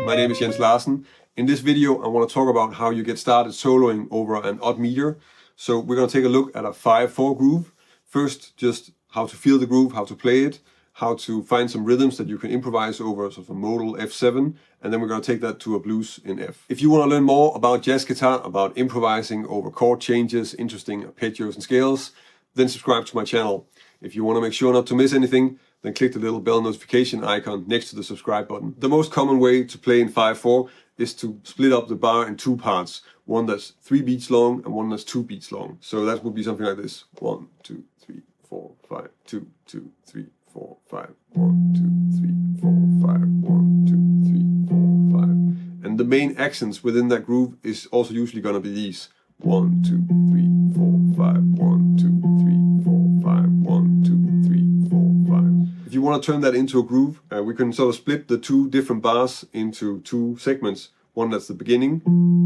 my name is Larsen. In this video I want to talk about how you get started soloing over an odd meter. So we're going to take a look at a 5/4 groove. First, just how to feel the groove, how to play it, how to find some rhythms that you can improvise over sort of a modal F7, and then we're going to take that to a blues in F. If you want to learn more about jazz guitar, about improvising over chord changes, interesting arpeggios and scales, then subscribe to my channel. If you want to make sure not to miss anything, then click the little bell notification icon next to the subscribe button. The most common way to play in 5/4 is to split up the bar in two parts. One that's 3 beats long and one that's 2 beats long. So that would be something like this. 1, 2, 3, 4, 5, 2, 2, 3, 4, 5, 1, 2, 3, 4, 5, 1, 2, 3, 4, 5. And the main accents within that groove is also usually going to be these. 1, 2, 3, 4, 5, 1, 2, 3, 4, 5, 1, 2, 3, 4, 5. If you want to turn that into a groove, we can sort of split the two different bars into two segments. One that's the beginning,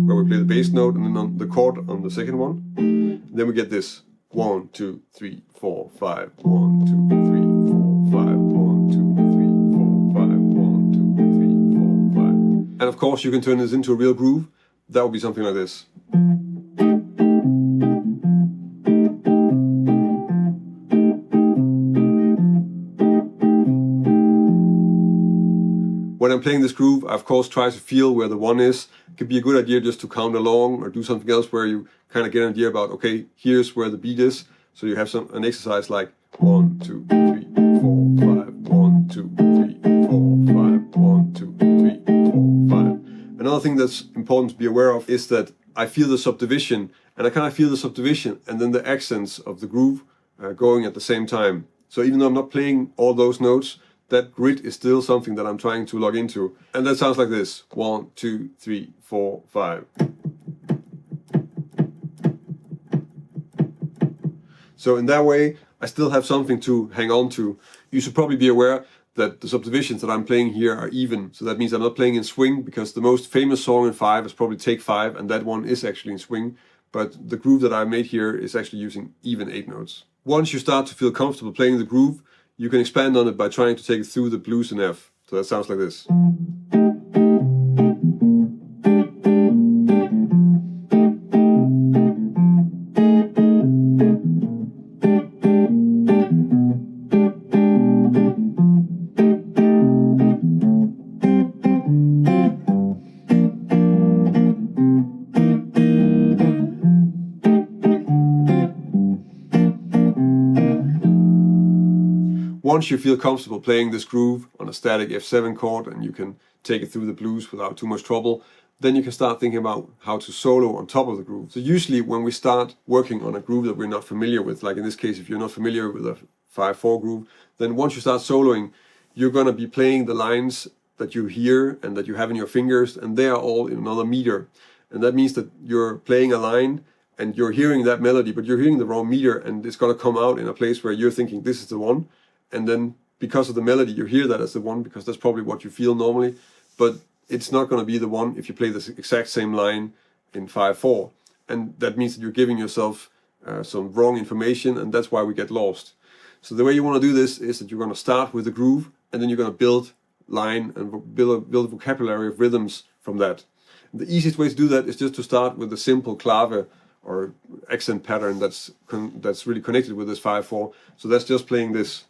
where we play the bass note, and then on the chord on the second one. And then we get this 1, 2, 3, 4, 5, 1, 2, 3, 4, 5, 1, 2, 3, 4, 5, 1, 2, 3, 4, 5. And of course you can turn this into a real groove. That would be something like this. When I'm playing this groove, I of course try to feel where the 1 is. It could be a good idea just to count along or do something else where you kind of get an idea about, okay, here's where the beat is. So you have an exercise like 1, 2, 3, 4, 5, 1, 2, 3, 4, 5, 1, 2, 3, 4, 5. Another thing that's important to be aware of is that I feel the subdivision, and I kind of feel the subdivision and then the accents of the groove going at the same time. So even though I'm not playing all those notes, that grid is still something that I'm trying to log into. And that sounds like this. 1, 2, 3, 4, 5. So in that way, I still have something to hang on to. You should probably be aware that the subdivisions that I'm playing here are even. So that means I'm not playing in swing, because the most famous song in 5 is probably Take 5, and that one is actually in swing. But the groove that I made here is actually using even 8 notes. Once you start to feel comfortable playing the groove, you can expand on it by trying to take it through the blues in F. So that sounds like this. Once you feel comfortable playing this groove on a static F7 chord and you can take it through the blues without too much trouble, then you can start thinking about how to solo on top of the groove. So usually when we start working on a groove that we're not familiar with, like in this case, if you're not familiar with a 5/4 groove, then once you start soloing, you're going to be playing the lines that you hear and that you have in your fingers, and they are all in another meter. And that means that you're playing a line and you're hearing that melody, but you're hearing the wrong meter, and it's going to come out in a place where you're thinking this is the one. And then because of the melody, you hear that as the one, because that's probably what you feel normally. But it's not going to be the one if you play the exact same line in 5/4. And that means that you're giving yourself some wrong information, and that's why we get lost. So the way you want to do this is that you're going to start with the groove, and then you're going to build line and build a vocabulary of rhythms from that. And the easiest way to do that is just to start with a simple clave or accent pattern that's really connected with this 5/4. So that's just playing this.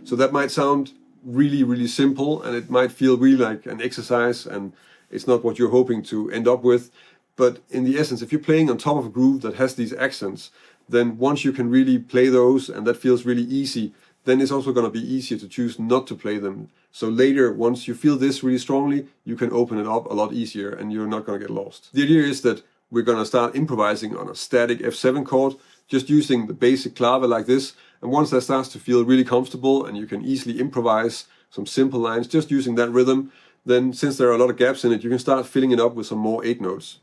So that might sound really, really simple, and it might feel really like an exercise, and it's not what you're hoping to end up with. But in the essence, if you're playing on top of a groove that has these accents, then once you can really play those and that feels really easy, then it's also going to be easier to choose not to play them. So later, once you feel this really strongly, you can open it up a lot easier and you're not going to get lost. The idea is that we're going to start improvising on a static F7 chord, just using the basic clave like this. And once that starts to feel really comfortable and you can easily improvise some simple lines just using that rhythm, then since there are a lot of gaps in it, you can start filling it up with some more 8 notes.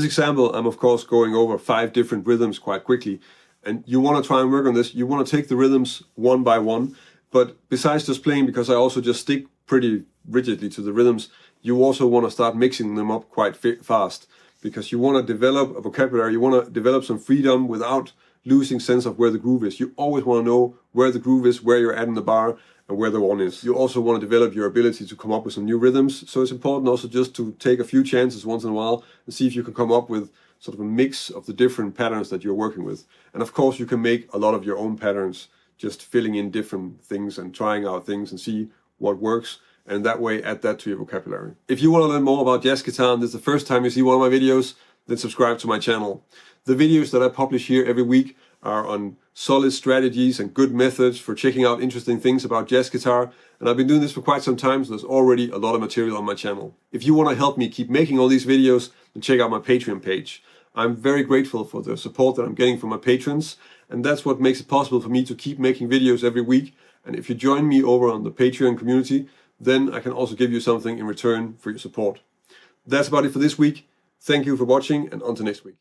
example, I'm of course going over 5 different rhythms quite quickly, and you want to try and work on this. You want to take the rhythms one by one, but besides just playing, because I also just stick pretty rigidly to the rhythms, you also want to start mixing them up quite fast, because you want to develop a vocabulary, you want to develop some freedom without losing sense of where the groove is. You always want to know where the groove is, where you're at in the bar, and where the one is. You also want to develop your ability to come up with some new rhythms, so it's important also just to take a few chances once in a while and see if you can come up with sort of a mix of the different patterns that you're working with. And of course you can make a lot of your own patterns, just filling in different things and trying out things and see what works, and that way add that to your vocabulary. If you want to learn more about jazz guitar and this is the first time you see one of my videos, then subscribe to my channel. The videos that I publish here every week are on solid strategies and good methods for checking out interesting things about jazz guitar, and I've been doing this for quite some time, so there's already a lot of material on my channel. If you want to help me keep making all these videos, then check out my Patreon page. I'm very grateful for the support that I'm getting from my patrons, and that's what makes it possible for me to keep making videos every week. And if you join me over on the Patreon community, then I can also give you something in return for your support. That's about it for this week. Thank you for watching, and until next week.